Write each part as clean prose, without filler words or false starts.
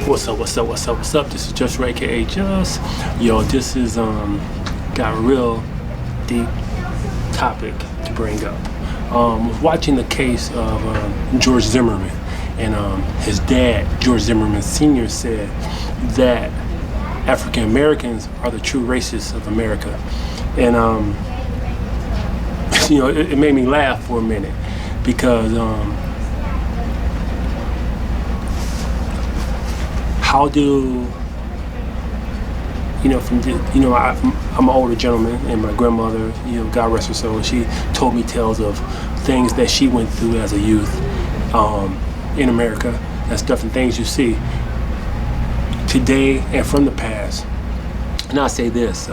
What's up? This is Just Ray, aka Just. Yo, this is got a real deep topic to bring up. Was watching the case of Georgre Zimmerman, and his dad, Georgre Zimmerman Sr., said that African Americans are the true racists of America, and it made me laugh for a minute because how do I'm an older gentleman, and my grandmother, God rest her soul, she told me tales of things that she went through as a youth in America and stuff, and things you see today and from the past. And I say this: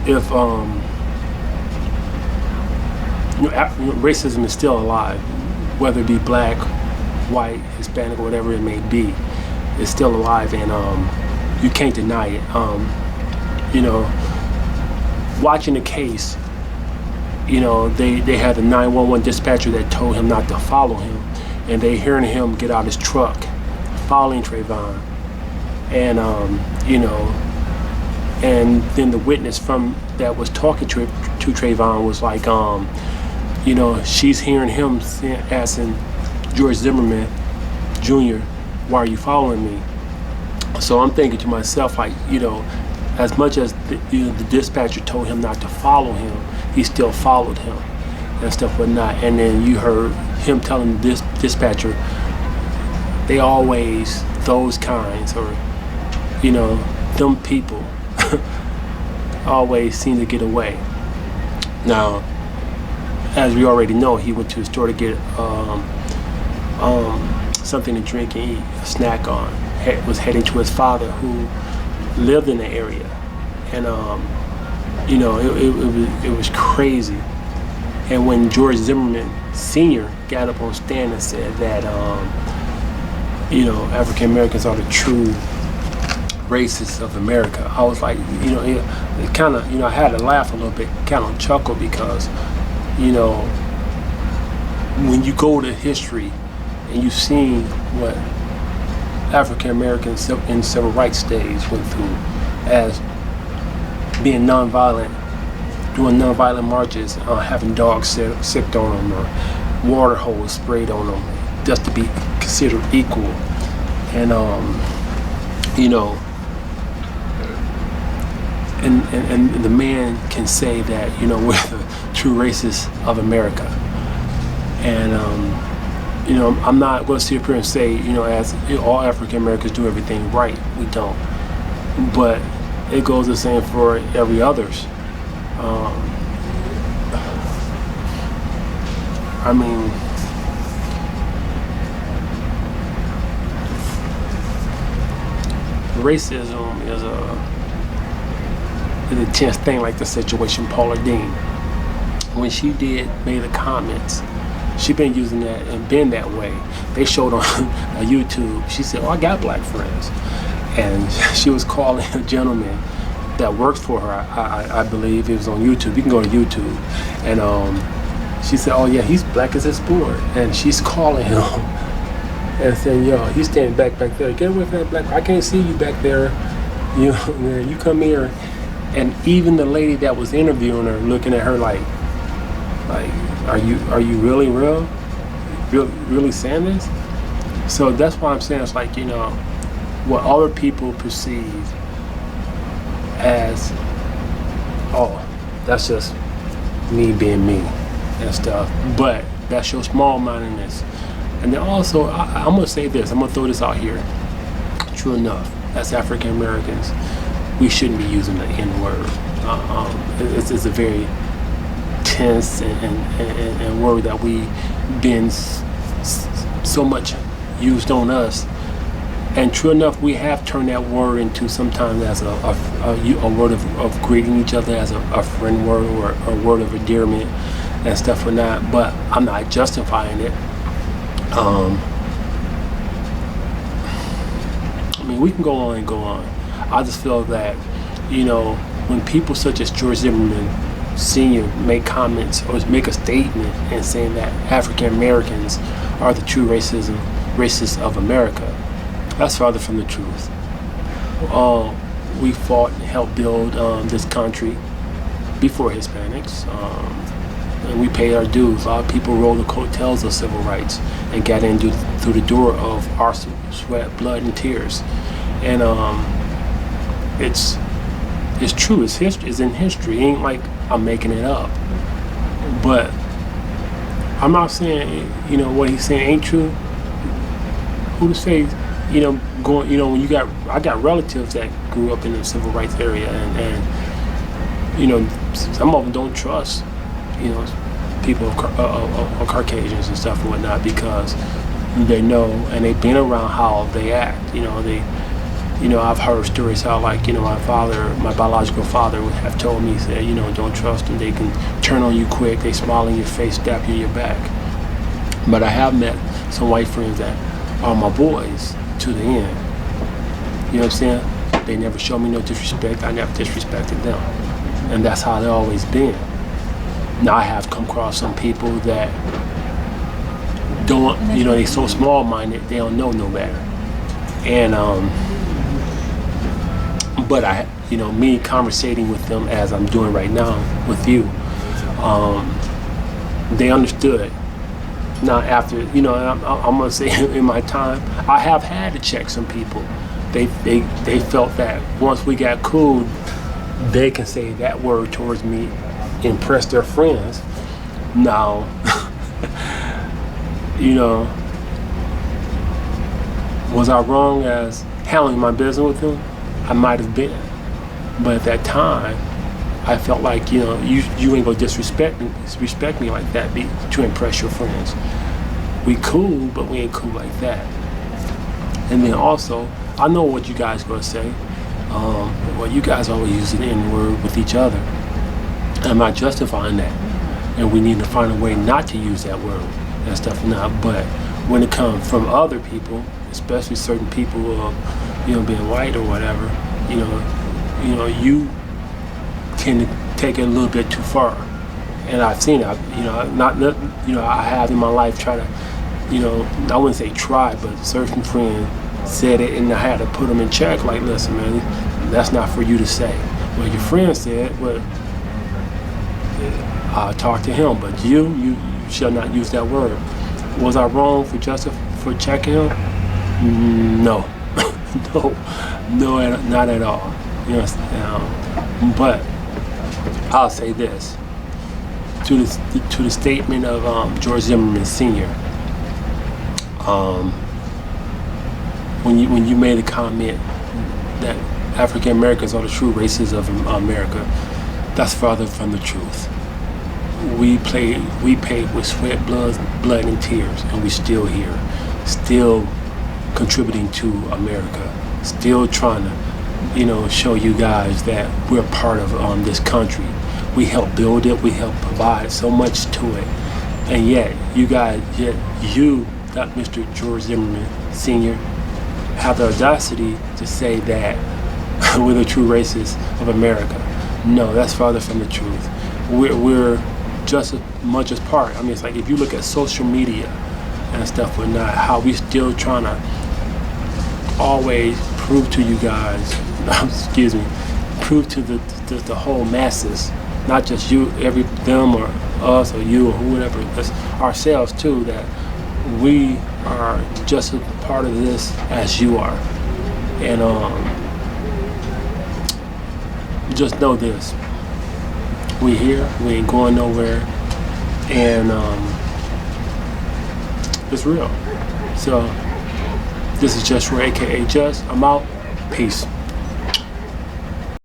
if racism is still alive, whether it be black, white, Hispanic, or whatever it may be, it's still alive, and you can't deny it. Watching the case, they had a 911 dispatcher that told him not to follow him, and they hearing him get out his truck, following Trayvon, and and then the witness from that was talking to Trayvon was like, she's hearing him asking George Zimmerman Jr., why are you following me? So I'm thinking to myself, like, as much as the dispatcher told him not to follow him, he still followed him and stuff whatnot. And then you heard him telling the dispatcher, they always, those kinds, or them people always seem to get away. Now, as we already know, he went to the store to get something to drink and eat, a snack on. Was heading to his father who lived in the area, and it was crazy. And when George Zimmerman Sr. got up on stand and said that African Americans are the true racists of America, I was like, it kind of, I had to laugh a little bit, kind of chuckle, because when you go to history and you've seen what African Americans in civil rights days went through as being nonviolent, doing nonviolent marches, having dogs sicked on them, or water hose sprayed on them, just to be considered equal. And and the man can say that we're the true racists of America. And I'm not going to sit up here and say, as all African Americans do everything right. We don't. But it goes the same for every others. Racism is a tense thing, like the situation Paula Deen. When she made the comments, she been using that and been that way. They showed on YouTube, she said, I got black friends. And she was calling a gentleman that works for her, I believe it was on YouTube. You can go to YouTube. And she said, oh yeah, he's black as his board. And she's calling him and saying, yo, he's standing back there. Get away from that black, I can't see you back there. You come here. And even the lady that was interviewing her, looking at her like, are you really real? Really saying this? So that's why I'm saying, it's like, what other people perceive as, oh, that's just me being me and stuff. But that's your small-mindedness. And then also, I'm gonna say this, I'm gonna throw this out here. True enough, as African Americans, we shouldn't be using the N-word. It's a very tense and word that we been so much used on us. And true enough, we have turned that word into sometimes as a word of greeting each other, as a friend word, or a word of endearment and stuff or not. But I'm not justifying it. We can go on and go on. I just feel that, when people such as George Zimmerman Sr. make comments or make a statement and saying that African Americans are the true racists of America, That's farther from the truth. We fought and helped build this country before Hispanics, and we paid our dues. A lot of people rolled the coattails of civil rights and got in through the door of our sweat, blood, and tears. And it's true. It's history. It's in history. It ain't like I'm making it up. But I'm not saying what he's saying ain't true. Who to say? When I got relatives that grew up in the civil rights area, and some of them don't trust, people of Caucasians and stuff and whatnot, because they know and they've been around how they act. I've heard stories how, like, my biological father would have told me, said, don't trust them. They can turn on you quick. They smile in your face, stab you in your back. But I have met some white friends that are my boys to the end. You know what I'm saying? They never showed me no disrespect. I never disrespected them. And that's how they always been. Now I have come across some people that don't, they so small-minded, they don't know no better. And, but me conversating with them as I'm doing right now with you, they understood. Now after, I'm gonna say in my time, I have had to check some people. They felt that once we got cool, they can say that word towards me, impress their friends. Now, was I wrong as handling my business with them? I might have been, but at that time, I felt like you ain't gonna disrespect me like that to impress your friends. We cool, but we ain't cool like that. And then also, I know what you guys gonna say. Well, you guys always use the N-word with each other. I'm not justifying that, and we need to find a way not to use that word and stuff now. But when it comes from other people, especially certain people, being white or whatever, you tend to take it a little bit too far. And I've seen it. I have in my life try to, I wouldn't say try, but certain friends said it, and I had to put them in check. Like, listen, man, that's not for you to say. Well, your friend said, well, I'll talk to him, but you shall not use that word. Was I wrong for checking him? No, no, not at all. But I'll say this to the statement of Georgre Zimmerman Sr. When you made a comment that African Americans are the true races of America, that's farther from the truth. We paid with sweat, blood, and tears, and we're still here, still contributing to America, still trying to, show you guys that we're part of this country. We help build it, we help provide so much to it, and yet you, that Mr. Georgre Zimmerman Sr., have the audacity to say that we're the true races of America. No, that's farther from the truth. We're just as much as part. I mean, it's like if you look at social media and stuff but not how we still trying to always prove to you guys, prove to the whole masses, not just them or us or you or whoever, that's ourselves too, that we are just a part of this as you are. And just know this. We here, we ain't going nowhere, and it's real. So this is Just Ray, aka Just. I'm out. Peace.